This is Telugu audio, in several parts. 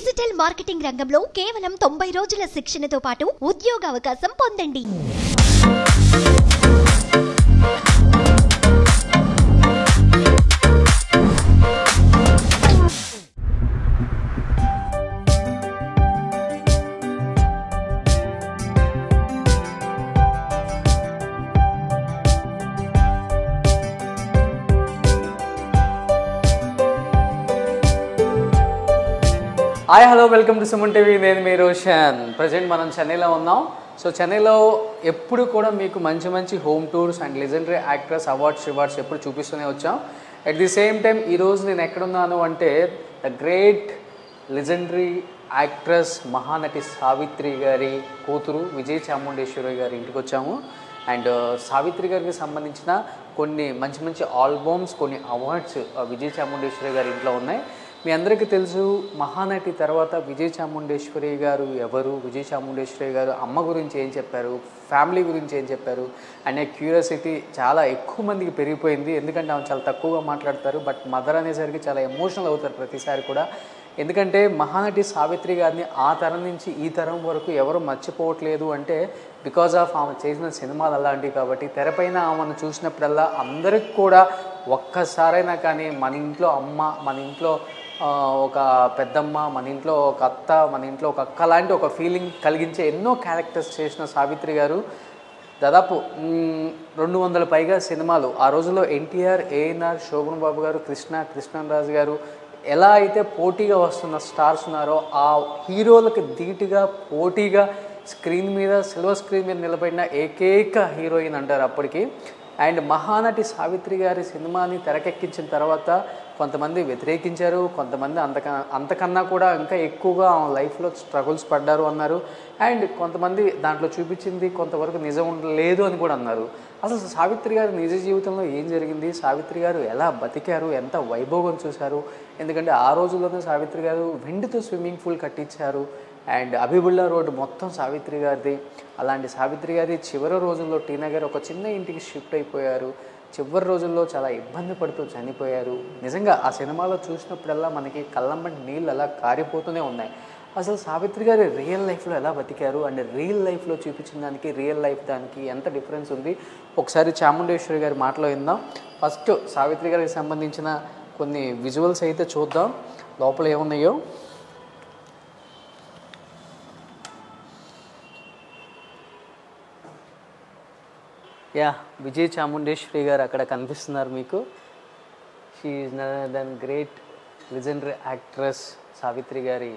డిజిటల్ మార్కెటింగ్ రంగంలో కేవలం 90 రోజుల శిక్షణతో పాటు ఉద్యోగ అవకాశం పొందండి. Hi hello welcome to Suman TV. నేను మీ రోషన్. ప్రజెంట్ మనం చెన్నైలో ఉన్నాం. సో చెన్నైలో ఎప్పుడు కూడా మీకు మంచి మంచి home tours and legendary actress awards ఎప్పుడు చూపిస్తూనే వచ్చాం. అట్ ది సేమ్ టైం ఈరోజు నేను ఎక్కడున్నాను అంటే the great legendary actress Mahanati Savitri గారి కూతురు విజయ చాముండేశ్వరి గారి ఇంటికి వచ్చాము. అండ్ సావిత్రి గారికి సంబంధించిన కొన్ని మంచి మంచి ఆల్బమ్స్, కొన్ని అవార్డ్స్ విజయ చాముండేశ్వరి గారి ఇంట్లో ఉన్నాయి. మీ అందరికీ తెలుసు, మహానటి తర్వాత విజయ చాముండేశ్వరి గారు ఎవరు, విజయ చాముండేశ్వరి గారు అమ్మ గురించి ఏం చెప్పారు, ఫ్యామిలీ గురించి ఏం చెప్పారు అనే క్యూరియాసిటీ చాలా ఎక్కువ మందికి పెరిగిపోయింది. ఎందుకంటే ఆమె చాలా తక్కువగా మాట్లాడతారు, బట్ మదర్ అనేసరికి చాలా ఎమోషనల్ అవుతారు ప్రతిసారి కూడా. ఎందుకంటే మహానటి సావిత్రి గారిని ఆ తరం నుంచి ఈ తరం వరకు ఎవరు మర్చిపోవట్లేదు అంటే బికాజ్ ఆఫ్ ఆమె చేసిన సినిమాలు అలాంటివి. కాబట్టి తెరపైన ఆమెను చూసినప్పుడల్లా అందరికి కూడా ఒక్కసారైనా కానీ మన ఇంట్లో అమ్మ, మన ఇంట్లో ఒక పెద్దమ్మ, మన ఇంట్లో ఒక అత్త, మన ఇంట్లో ఒక అక్క లాంటి ఒక ఫీలింగ్ కలిగించే ఎన్నో క్యారెక్టర్స్ చేసిన సావిత్రి గారు దాదాపు 200 పైగా సినిమాలు. ఆ రోజుల్లో ఎన్టీఆర్, ఏఎన్ఆర్, శోభన్ బాబు గారు, కృష్ణరాజు గారు ఎలా అయితే పోటీగా వస్తున్న స్టార్స్ ఉన్నారో ఆ హీరోలకు ధీటుగా పోటీగా స్క్రీన్ మీద, సిల్వర్ స్క్రీన్ మీద నిలబడిన ఏకైక హీరోయిన్ అంటారు అప్పటికి. అండ్ మహానటి సావిత్రి గారి సినిమాని తెరకెక్కించిన తర్వాత కొంతమంది వ్యతిరేకించారు, కొంతమంది అంతకన్నా కూడా ఇంకా ఎక్కువగా లైఫ్లో స్ట్రగుల్స్ పడ్డారు అన్నారు. అండ్ కొంతమంది దాంట్లో చూపించింది కొంతవరకు నిజం లేదు అని కూడా అన్నారు. అసలు సావిత్రి గారు నిజ జీవితంలో ఏం జరిగింది, సావిత్రి గారు ఎలా బతికారు, ఎంత వైభోగం చూశారు. ఎందుకంటే ఆ రోజుల్లోనే సావిత్రి గారు వెండితో స్విమ్మింగ్ పూల్ కట్టించారు. అండ్ అబిబుల్లా రోడ్డు మొత్తం సావిత్రి గారిది. అలాంటి సావిత్రి గారి చివరి రోజుల్లో టీనగర్ ఒక చిన్న ఇంటికి షిఫ్ట్ అయిపోయారు. చివరి రోజుల్లో చాలా ఇబ్బంది పడుతూ చనిపోయారు. నిజంగా ఆ సినిమాలో చూసినప్పుడల్లా మనకి కళ్ళంబటి నీళ్ళు అలా కారిపోతూనే ఉన్నాయి. అసలు సావిత్రి గారి రియల్ లైఫ్లో ఎలా బతికారు అండ్ రియల్ లైఫ్లో చూపించిన దానికి రియల్ లైఫ్ దానికి ఎంత డిఫరెన్స్ ఉంది ఒకసారి చాముండేశ్వరి గారి మాటలో విందాం. ఫస్ట్ సావిత్రి గారికి సంబంధించిన కొన్ని విజువల్స్ అయితే చూద్దాం లోపల ఏమున్నాయో. యా, విజయ చాముండేశ్వరి గారు అక్కడ కనిపిస్తున్నారు మీకు. She is other than great legendary actress Savitri గారి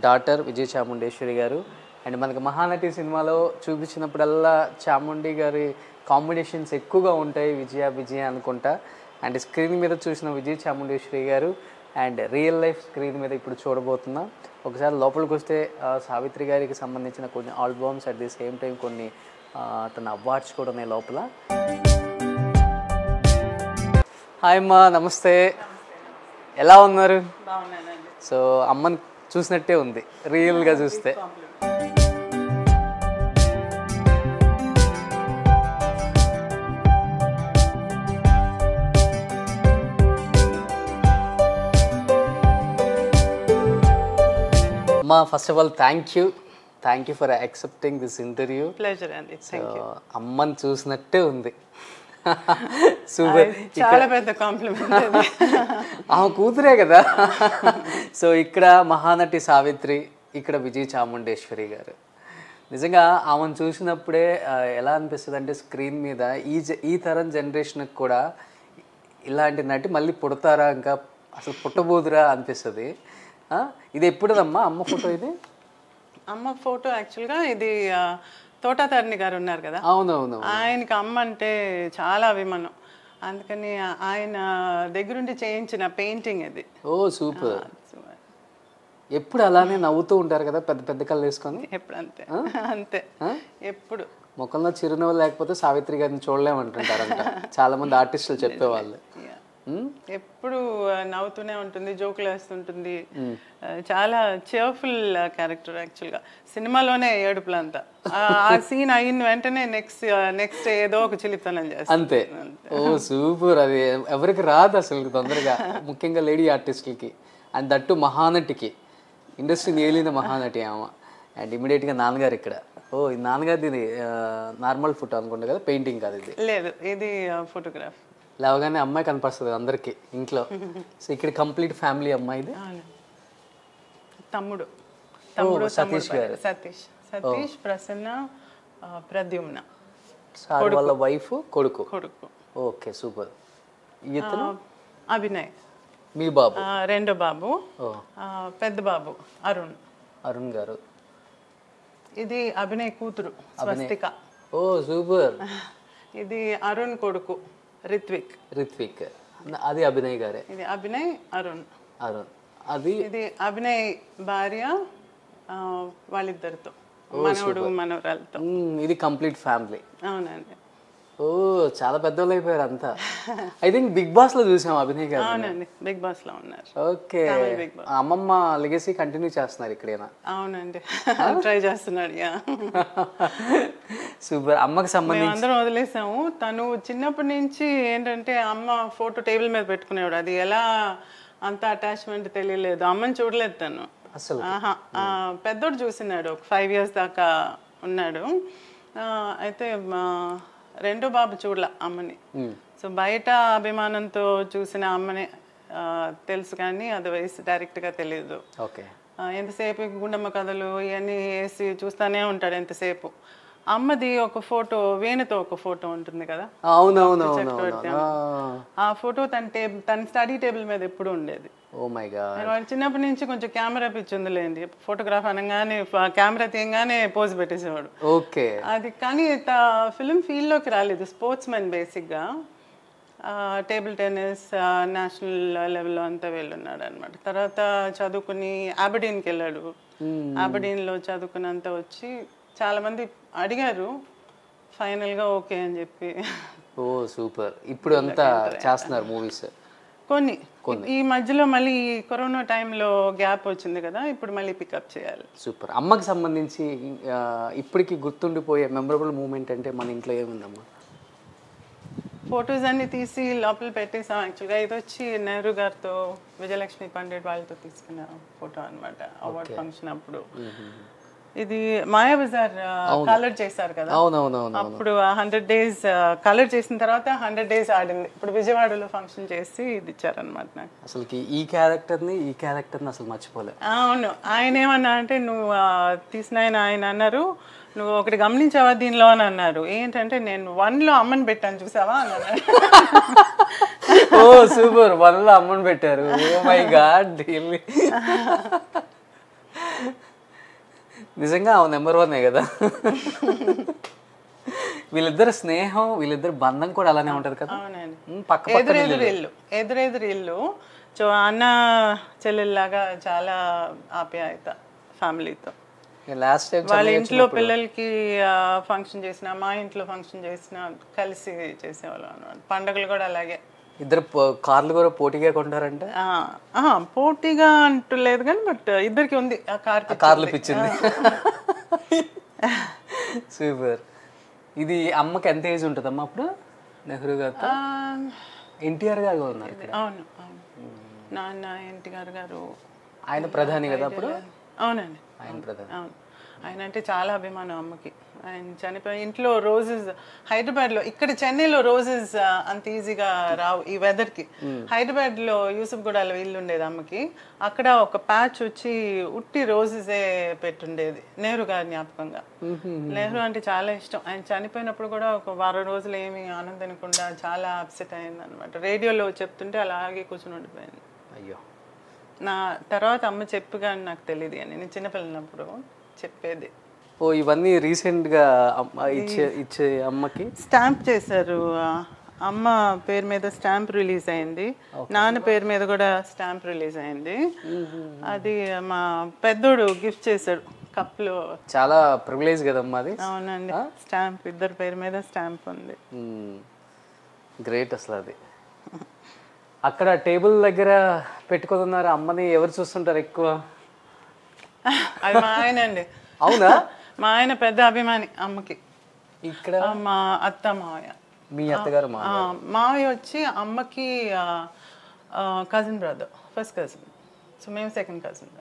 డాటర్ విజయ చాముండేశ్వరి గారు. అండ్ మనకి మహానటి సినిమాలో చూపించినప్పుడల్లా చాముండి గారి కాంబినేషన్స్ ఎక్కువగా ఉంటాయి, విజయ అనుకుంటా. అండ్ స్క్రీన్ మీద చూసిన విజయ చాముండేశ్వరి గారు అండ్ రియల్ లైఫ్ స్క్రీన్ మీద ఇప్పుడు చూడబోతున్నాం. ఒకసారి లోపలికి వస్తే సావిత్రి గారికి సంబంధించిన కొన్ని albums, at the same time కొన్ని తన అవార్డ్స్ కూడా ఉన్నాయి లోపల. హాయ్ అమ్మా, నమస్తే. ఎలా ఉన్నారు? సో అమ్మని చూసినట్టే ఉంది రియల్గా చూస్తే. అమ్మా, first of all thank you for accepting this interview. Pleasure అండి. అమ్మని చూసినట్టే ఉంది. సూపర్, చాలా పెద్ద కాంప్లిమెంట్. ఆమె కూతురే కదా. సో ఇక్కడ మహానటి సావిత్రి, ఇక్కడ విజయ చాముండేశ్వరి గారు. నిజంగా ఆమెను చూసినప్పుడే ఎలా అనిపిస్తుంది అంటే స్క్రీన్ మీద ఈ తరం జనరేషన్కి కూడా ఇలాంటి నటి మళ్ళీ పుడతారా, ఇంకా అసలు పుట్టబోదురా అనిపిస్తుంది. ఇది ఎప్పుడుదమ్మా అమ్మ ఫోటో? ఇది అమ్మ ఫోటో యాక్చువల్గా ఇది తోటాతరణి గారు ఉన్నారు కదా, అవునవును, ఆయనకి అమ్మ అంటే చాలా అభిమానం. అందుకని ఆయన దగ్గరుండి చేయించిన పెయింటింగ్ ఇది. ఓ సూపర్. ఎప్పుడు అలానే నవ్వుతూ ఉంటారు కదా, పెద్ద పెద్ద కళ్ళు వేసుకొని. ఎప్పుడు అంతే అంతే, ఎప్పుడు ముఖంలో చిరునవ్వు లేకపోతే సావిత్రి గారిని చూడలేమంటుంటారంట చాలా మంది ఆర్టిస్టులు చెప్పేవాళ్ళు. ఎప్పుడు నవ్వుతూనే ఉంటుంది, జోకులు వేస్తుంటుంది. చాలా చేర్ఫుల్ క్యారెక్టర్. యాక్చువల్గా సినిమాలోనే ఏడుపులంతా. ఆ సీన్ అయిన వెంటనే నెక్స్ట్ ఏదో ఒక చిలిపితనం చేస్తుంది అంతే. Oh super. అది ఎవరికి రాదు అసలు తొందరగా, ముఖ్యంగా లేడీ ఆర్టిస్టులకి. అండ్ దట్టు మహానటికి. ఇండస్ట్రీని ఏలిన మహానటి ఆమె. అండ్ ఇమీడియట్గా నాన్నగారు ఇక్కడ. ఓ ఈ నాన్నగారిది ఇది నార్మల్ ఫోటో అనుకుంటా కదా, పెయింటింగ్ కాదు ఇది? లేదు, ఇది ఫోటోగ్రాఫ్. లేవగానే అమ్మాయి కనిపిస్తుంది అందరికి ఇంట్లో. సో ఇక్కడ కంప్లీట్ ఫ్యామిలీ అమ్మాయిది. తమ్ముడు సతీష్ గారు. సతీష్, ప్రసన్న, ప్రద్యుమ్న. సార్ వాళ్ళ వైఫ్, కొడుకు. కొడుకు ఓకే సూపర్. ఇతను అభినయ్, మీ బాబు. రెండో బాబు. పెద్ద బాబు అరుణ్ గారు. ఇది అభినయ్ కూతురు స్వస్తిక. ఓ సూపర్. ఇది అరుణ్ కొడుకు రిత్విక్. అది అభినయ్ గారే. ఇది అభినయ్, అరుణ్. అది ఇది అభినయ్ భార్య, వాళ్ళిద్దరితో, మనవడు మనవరాలతో. ఇది కంప్లీట్ ఫ్యామిలీ. అవునండి. ఓ చాలా పెద్దోళ్ళు అయిపోయారు అంతా. ఐ థింక్ బిగ్ బాస్ లో చూసాం అభినయ్ గారు. అవునండి, బిగ్ బాస్ లో ఉన్నారు. ఓకే, అమ్మమ్మ లెగసీ కంటిన్యూ చేస్తున్నారు ఇక్కడేనా? అవునండి, ట్రై చేస్తున్నాడు. సూపర్. అమ్మకి సంబంధించి అందరం వదిలేసాము. తను చిన్నప్పటి నుంచి ఏంటంటే అమ్మ ఫోటో టేబుల్ మీద పెట్టుకునేవాడు. అది ఎలా అంత అటాచ్మెంట్ తెలియలేదు. అమ్మని చూడలేదు తను అసలు. పెద్దోడు చూసినాడు, ఒక 5 years దాకా ఉన్నాడు. అయితే రెండో బాబు చూడలే అమ్మని. సో బయట అభిమానంతో చూసిన అమ్మని తెలుసు, కానీ అదర్వైజ్ డైరెక్ట్గా తెలియదు. ఓకే. ఎంతసేపు గుండమ్మ కథలు ఇవన్నీ వేసి చూస్తూనే ఉంటాడు ఎంతసేపు. అమ్మది ఒక ఫోటో, వేణుతో ఒక ఫోటో ఉంటుంది కదా. అవునవునవును. ఆ ఫోటో తన స్టడీ టేబుల్ మీద ఎప్పుడు ఉండేది. Oh my god. వాడు చిన్నప్పటి నుంచి కొంచెం కెమెరా పిచ్చి ఉందిలేండి. ఫోటోగ్రాఫ్ అనగానే కెమెరా తీయగానే పోజ్ పెట్టేసేవాడు. ఓకే. అది కానీ ఫిల్మ్ ఫీల్డ్లోకి రాలేదు. స్పోర్ట్స్ మెన్ బేసిక్గా. టేబుల్ టెన్నిస్ నేషనల్ లెవెల్లో అంతా వెళ్ళున్నాడు అనమాట. తర్వాత చదువుకుని అబర్డీన్కి వెళ్ళాడు. అబర్డీన్లో చదువుకున్నంత వచ్చి చాలా మంది అడిగారు, ఫైనల్గా ఓకే అని చెప్పి. ఓ సూపర్. ఇప్పుడు అంతా చేస్తున్నారు మూవీస్ కొన్ని. ఈ మధ్యలో మళ్ళీ కరోనా టైంలో గ్యాప్ వచ్చింది కదా, ఇప్పుడు మళ్ళీ పికప్ చేయాలి. సూపర్. అమ్మకి సంబంధించి ఇప్పటికి గుర్తుండిపోయే మెమరబుల్ మూమెంట్ అంటే మన ఇంట్లో ఏముందమ్మా? ఫొటోస్ అన్ని తీసి లోపల పెట్టేసాం. యాక్చువల్గా ఇది వచ్చి నెహ్రూ గారితో, విజయలక్ష్మి పండిట్ వాళ్ళతో తీసుకున్న ఫోటో అనమాట, అవార్డ్ ఫంక్షన్ అప్పుడు. ఇది మాయాబజార్ కలర్ చేశారు కదా, అప్పుడు 100 days కలర్ చేసిన తర్వాత 100 days ఆడింది. ఇప్పుడు విజయవాడలో ఫంక్షన్ చేసి ఇది ఇచ్చారనమాట నాకు. అసలు ఈ క్యారెక్టర్ని అసలు మర్చిపోలే. అవును. ఆయన ఏమన్నా అంటే, నువ్వు తీసిన ఆయన అన్నారు, నువ్వు ఒకటి గమనించావా దీనిలో అని అన్నారు. ఏంటంటే, నేను 1లో అమ్మని పెట్టాను చూసావా అని అన్నారు. ఓ సూపర్. 1లో అమ్మని పెట్టారు. Oh my god. నిజంగా నెంబర్ 1 కదా. వీళ్ళిద్దరు స్నేహం, వీళ్ళిద్దరు బంధం కూడా అలానే ఉంటది కదా. అవునండి. ఎదురెదురు ఇల్లు. సో అన్న చెల్లెల్లాగా చాలా ఆప్యాయత ఫ్యామిలీతో. లాస్ట్ టైం వాళ్ళ ఇంట్లో పిల్లలకి ఫంక్షన్ చేసిన, మా ఇంట్లో ఫంక్షన్ చేసిన కలిసి చేసేవాళ్ళం అనమాట. పండుగలు కూడా అలాగే. ఇద్దరు కార్లు కూడా పోటీగా కొంటారంటే? పోటీగా అంటూ లేదు కానీ, బట్ ఇద్దరికి ఉంది కార్లు పిచ్చింది. సూపర్. ఇది అమ్మకి ఎంత ఏజ్ ఉంటుందమ్మా అప్పుడు? నెహ్రూ గారితో ఎన్టీఆర్ గారు ఉన్నారు ఇక్కడ. అవును, నాన్న ఎన్టీఆర్ గారు. ఆయన ప్రధాని కదా అప్పుడు? అవునండి, ఆయన ప్రధాని. అవును. ఆయన అంటే చాలా అభిమానం అమ్మకి. ఆయన చనిపోయి ఇంట్లో రోజెస్, హైదరాబాద్లో, ఇక్కడ చెన్నైలో రోజెస్ అంత ఈజీగా రావు ఈ వెదర్కి. హైదరాబాద్లో యూసుఫ్గూడలో ఇల్లు ఉండేది అమ్మకి. అక్కడ ఒక ప్యాచ్ వచ్చి ఉట్టి రోజెసే పెట్టుండేది నెహ్రూ గారి జ్ఞాపకంగా. నెహ్రూ అంటే చాలా ఇష్టం. ఆయన చనిపోయినప్పుడు కూడా ఒక వారం రోజులు ఏమీ ఆనందనకుండా చాలా అప్సెట్ అయింది అనమాట. రేడియోలో చెప్తుంటే అలాగే కూర్చొని ఉండిపోయింది. అయ్యో. నా తర్వాత అమ్మ చెప్పు కానీ నాకు తెలియదు అని, నేను చిన్నపిల్లనప్పుడు చెప్పేది. ఓ ఇవన్నీ రీసెంట్గా ఇచ్చే అమ్మకి స్టాంప్ చేశారు. అమ్మ పేరు మీద స్టాంప్ రిలీజ్ అయింది, నాన్న పేరు మీద కూడా స్టాంప్ రిలీజ్ అయింది. అది మా పెద్దోడు గిఫ్ట్ చేశాడు కప్లో. చాలా ప్రివిలేజ్ కదమ్మా అది. అవునండి, స్టాంప్ ఇద్దరు పేరు మీద స్టాంప్ ఉంది. గ్రేట్ అసలు అది. అక్కడ టేబుల్ దగ్గర పెట్టుకున్నారు అమ్మని. ఎవరు చూస్తుంటారు ఎక్కువ? అది మా ఆయన అండి. అవునా? మా ఆయన పెద్ద అభిమాని అమ్మకి. ఇక్కడ మా అత్త మావయ్య. మీ అత్తగారు? మావయ్య వచ్చి అమ్మకి cousin brother, first cousin. So మేము second cousin.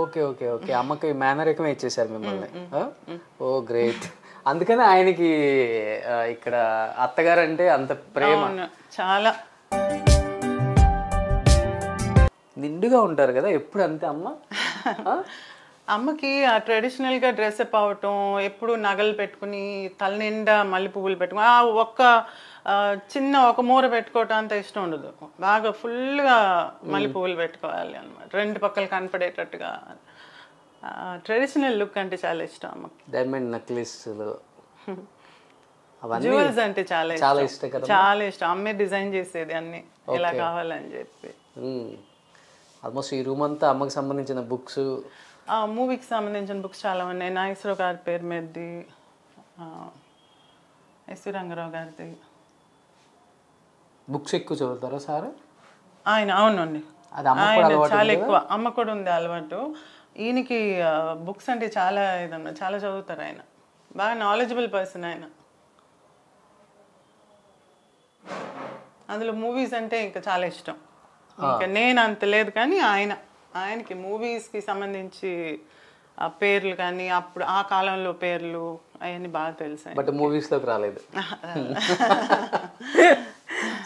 Okay okay okay, అమ్మకి మేనరికమే ఇచ్చేసారు మిమ్మల్ని. Oh great. అందుకని ఆయనకి ఇక్కడ అత్తగారు అంటే అంత ప్రేమ. చాలా నిండుగా ఉంటారు కదా ఎప్పుడు, అంతే అమ్మ. అమ్మకి ఆ ట్రెడిషనల్గా డ్రెస్అప్ అవటం, ఎప్పుడు నగలు పెట్టుకుని తల నిండా మల్లె పువ్వులు పెట్టుకుని చిన్న ఒక మూర పెట్టుకోవటం అంత ఇష్టం ఉండదు. బాగా ఫుల్గా మల్లె పువ్వులు పెట్టుకోవాలి అనమాట, రెండు పక్కలు కనపడేటట్టుగా. ట్రెడిషనల్ లుక్ అంటే చాలా ఇష్టం అమ్మకి. డైమండ్ నెక్లెస్లు, జ్యువెల్స్ అంటే చాలా ఇష్టం కదా, చాలా ఇష్టం. అమ్మే డిజైన్ చేసేది అన్ని ఇలా కావాలని చెప్పి. ఆల్మోస్ట్ ఈ రూమ్ అంతా అమ్మకి సంబంధించిన బుక్స్, మూవీకి సంబంధించిన బుక్స్ చాలా ఉన్నాయి. నాగేశ్వరరావు గారి పేరు మీదది, ఎస్వి రంగారావు గారిది. బుక్స్ ఎక్కువ చదువుతారా సార్? ఆయన అవునండి, ఆయన చాలా ఎక్కువ. అమ్మ కూడా ఉంది అలవాటు. ఈయనకి బుక్స్ అంటే చాలా ఇదన్నా, చాలా చదువుతారు ఆయన. బాగా నాలెడ్జబుల్ పర్సన్ ఆయన. అందులో మూవీస్ అంటే ఇంకా చాలా ఇష్టం. ఇంకా నేను అంత లేదు కానీ ఆయనకి మూవీస్కి సంబంధించి ఆ పేర్లు కానీ అప్పుడు ఆ కాలంలో పేర్లు అవన్నీ బాగా తెలుసు. బట్ మూవీస్లోకి రాలేదు.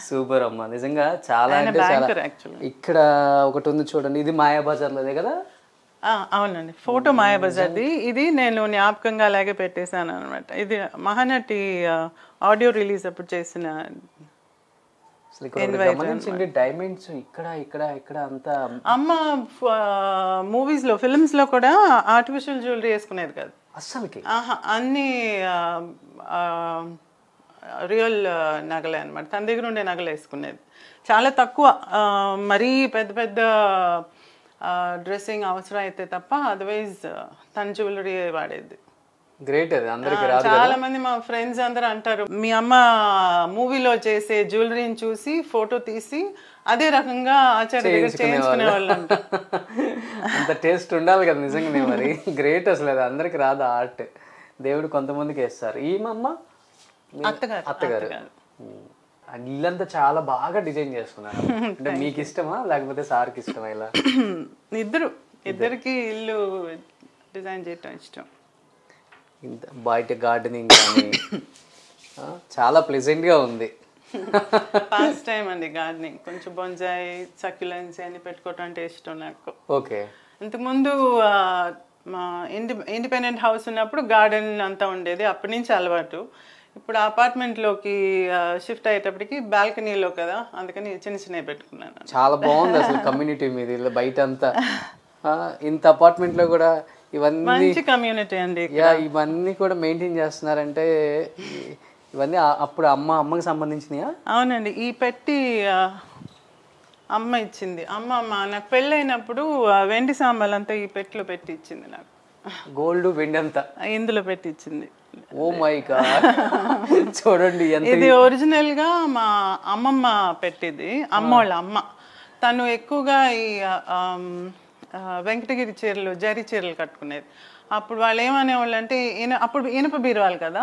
సూపర్ అమ్మ, నిజంగా చాలా అంటే చాలా. ఇక్కడ ఒకటి ఉంది చూడండి, ఇది మాయాబజార్లోదే కదా? అవునండి, ఫోటో మాయాబజార్ది. ఇది నేను జ్ఞాపకంగా అలాగే పెట్టేశాను అనమాట. ఇది మహానటి ఆడియో రిలీజ్ అప్పుడు చేసిన. డైమండ్స్ ఇక్కడ ఇక్కడ ఇక్కడ అంతా. అమ్మ మూవీస్ లో, ఫిల్మ్స్ లో కూడా ఆర్టిఫిషియల్ జ్యువెలరీ వేసుకునేది కాదు అస్సలకి. అన్ని రియల్ నగలే అనమాట. తన దగ్గర ఉండే నగలు వేసుకునేది చాలా తక్కువ. మరీ పెద్ద పెద్ద డ్రెస్సింగ్ అవసరం అయితే తప్ప అదర్వైజ్ తన జ్యువెలరీ వాడేది. గ్రేట్. అది అందరికి రాదు. చాలా మంది మా ఫ్రెండ్స్ అందరూ అంటారు, మీ అమ్మ మూవీలో చేసే జ్యువెలరీని చూసి ఫోటో తీసి అదే రకంగా ఆచార్య దగ్గర చేయించుకునే వాళ్ళు అంట. అంత టేస్ట్ ఉండాలి కదా నిజంగానే. మరి గ్రేట్ అసలు, అది అందరికి రాదు ఆర్ట్. దేవుడు కొంతమందికి వేస్తారు. ఈమమ్మ అత్తగారు ఇల్లంతా చాలా బాగా డిజైన్ చేస్తున్నారు. అంటే మీకు ఇష్టమా లేకపోతే సార్కి ఇష్టమా? ఇలా ఇద్దరికి ఇల్లు డిజైన్ చేయటం ఇష్టం. ఇంత బయట గార్డెనింగ్ కానీ చాలా ప్లెజెంట్గా ఉంది. ఫస్ట్ టైం అండి గార్డెనింగ్. కొంచెం బొంజాయి, సక్యులెన్స్ అని పెట్టుకోవటం అంటే ఇష్టం నాకు. ఓకే. ఇంతకుముందు మా ఇండిపెండెంట్ హౌస్ ఉన్నప్పుడు గార్డెన్ అంతా ఉండేది, అప్పటి నుంచి అలవాటు. ఇప్పుడు అపార్ట్మెంట్లోకి షిఫ్ట్ అయ్యేటప్పటికి బాల్కనీలో కదా, అందుకని చిన్న చిన్నవి పెట్టుకున్నాను. చాలా బాగుంది అసలు కమ్యూనిటీ మీద. ఇలా బయట అంతా ఇంత అపార్ట్మెంట్లో కూడా ఇవన్నీ మంచి కమ్యూనిటీ అండి. ఇవన్నీ కూడా మెయింటైన్ చేస్తున్నారంటే ఇవన్నీ అప్పుడు అమ్మకి సంబంధించినయా? అవునండి, ఈ పెట్టి అమ్మ ఇచ్చింది. అమ్మ నాకు పెళ్ళైనప్పుడు వెండి సాంబాలంతా ఈ పెట్టిలో పెట్టి ఇచ్చింది నాకు. గోల్డ్ వెండి అంతా ఇందులో పెట్టి ఇచ్చింది. ఓ మై గాడ్, చూడండి. ఇది ఒరిజినల్ గా మా అమ్మమ్మ పెట్టింది. అమ్మ వాళ్ళ అమ్మ తను ఎక్కువగా ఈ వెంకటగిరి చీరలు, జరీ చీరలు కట్టుకునేది. అప్పుడు వాళ్ళు ఏమనేవాళ్ళు అంటే, అప్పుడు ఇనుప బీరువాలు కదా,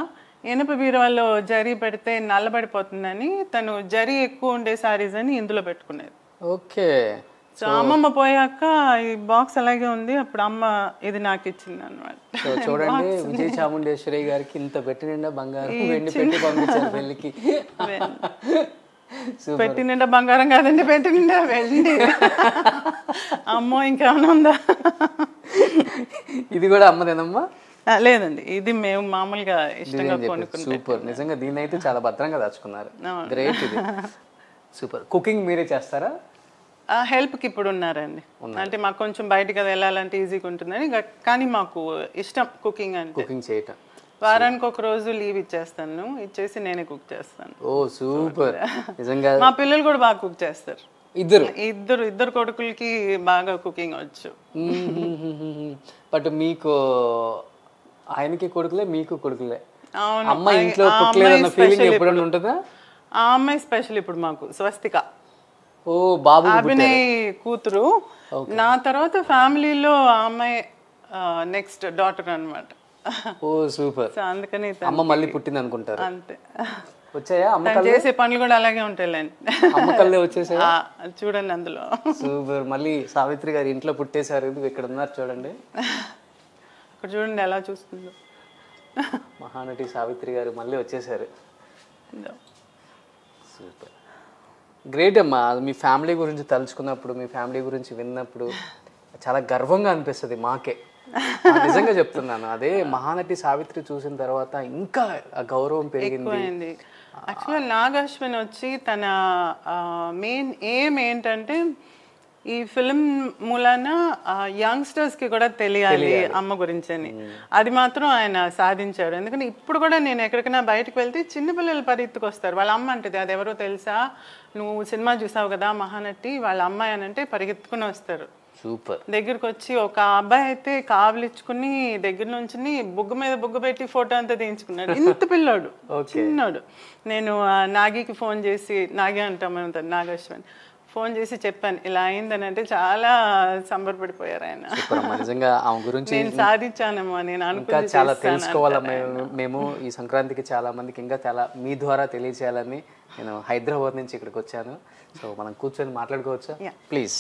ఇనుప బీరువాల్లో జరీ పెడితే నల్లబడిపోతుందని తను జరీ ఎక్కువ ఉండే సారీస్ అని ఇందులో పెట్టుకునేది. ఓకే. సో అమ్మమ్మ పోయాక ఈ బాక్స్ అలాగే ఉంది. అప్పుడు అమ్మ ఇది నాకు ఇచ్చింది అనమాట. చూడండి, విజయ చాముండేశ్వరి గారికి ఇంత పెట్టి నిండా బంగారం వెండి పెట్టి పంపించారు పెళ్ళికి. పెట్టి నిండా బంగారం కాదండి, పెట్టి నిండా వెళ్ళి. అమ్మో ఇంకేమైనా ఉందా? ఇది కూడా అమ్మదేనమ్మా? లేదండి, ఇది మేము మామూలుగా ఇష్టంగా కొనుక్కున్నాం. సూపర్, నిజంగా దీని అయితే చాలా భద్రంగా దాచుకున్నారు. గ్రేట్. ఇది సూపర్. కుకింగ్ మీరే చేస్తారా? హెల్ప్కి ఇప్పుడు ఉన్నారండి. అంటే మాకు కొంచెం బయటకు వెళ్ళాలంటే ఈజీగా ఉంటుందని, కానీ మాకు ఇష్టం కుకింగ్ అంటే. కుకింగ్ చేయటం. వారానికి ఒక రోజు లీవ్ ఇచ్చేస్తాను, ఇచ్చేసి నేనే కుక్ చేస్తాను. ఓ సూపర్. నిజంగా మా పిల్లలు కూడా బాగా కుక్ చేస్తారు. ఇద్దరు కొడుకులకి బాగా కుకింగ్ వచ్చు. బట్ మీకు ఆయనకి కొడుకులే, మీకు కొడుకులే? అవును. అమ్మ ఇంట్లో పుట్టలేదన్న ఫీలింగ్ ఎప్పుడైనా ఉంటుందా? ఆ అమ్మాయి స్పెషల్ ఇప్పుడు మాకు. స్వస్తిక ఓ బాబు అభినయ్ కూతురు. నా తర్వాత ఫ్యామిలీలో ఆ అమ్మాయి నెక్స్ట్ డాటర్ అనమాట. ఓ సూపర్. అందుకని అమ్మ మళ్ళీ పుట్టింది అనుకుంటారు. అంతే. వచ్చాయా తను అమ్మకాలు? చేసే పనులు కూడా అలాగే ఉంటాయిలేండి. అమ్మకాలే వచ్చేసాయా? అది చూడండి అందులో. సూపర్. మళ్ళీ సావిత్రి గారు ఇంట్లో పుట్టేశారు, ఇక్కడ ఉన్నారు చూడండి. అక్కడ చూడండి ఎలా చూస్తుందో. మహానటి సావిత్రి గారు మళ్ళీ వచ్చేసారు. సూపర్, గ్రేట్ అమ్మా. మీ ఫ్యామిలీ గురించి తలుచుకున్నప్పుడు, మీ ఫ్యామిలీ గురించి విన్నప్పుడు చాలా గర్వంగా అనిపిస్తుంది మాకే. నిజంగా చెప్తున్నాను. అదే మహానటి సావిత్రి చూసిన తర్వాత ఇంకా ఆ గౌరవం పెరిగింది. యాక్చువల్గా నాగశ్విన్ వచ్చి తన మెయిన్ ఎయిమ్ ఏంటంటే ఈ ఫిల్మ్ మూలాన యంగ్స్టర్స్కి కూడా తెలియాలి అమ్మ గురించి అని. అది మాత్రం ఆయన సాధించారు. ఎందుకంటే ఇప్పుడు కూడా నేను ఎక్కడికైనా బయటకు వెళ్తే చిన్నపిల్లలు పరిగెత్తుకు వస్తారు. వాళ్ళ అమ్మ అంటది, అది ఎవరో తెలుసా, నువ్వు సినిమా చూసావు కదా మహానటి, వాళ్ళ అమ్మాయి అని అంటే పరిగెత్తుకుని వస్తారు. సూపర్. దగ్గరకు వచ్చి ఒక అబ్బాయి అయితే కావలిచ్చుకుని దగ్గర నుంచి బుగ్గ మీద బుగ్గ పెట్టి ఫోటో అంతా తీయించుకున్నాడు. ఇంత పిల్లోడు, చిన్నాడు. నేను నాగికి ఫోన్ చేసి, నాగి అంటాం మేము, నాగశ్వన్ ఫోన్ చేసి చెప్పాను ఇలా అయిందని అంటే చాలా సంబరపడిపోయారు ఆయన. నిజంగా ఆమె గురించి నేను సాధించానమ్మా, నేను ఇంకా చాలా తెలుసుకోవాలి మేము ఈ సంక్రాంతికి. చాలా మందికి ఇంకా చాలా మీ ద్వారా తెలియచేయాలని నేను హైదరాబాద్ నుంచి ఇక్కడికి వచ్చాను. సో మనం కూర్చొని మాట్లాడుకోవచ్చా ప్లీజ్?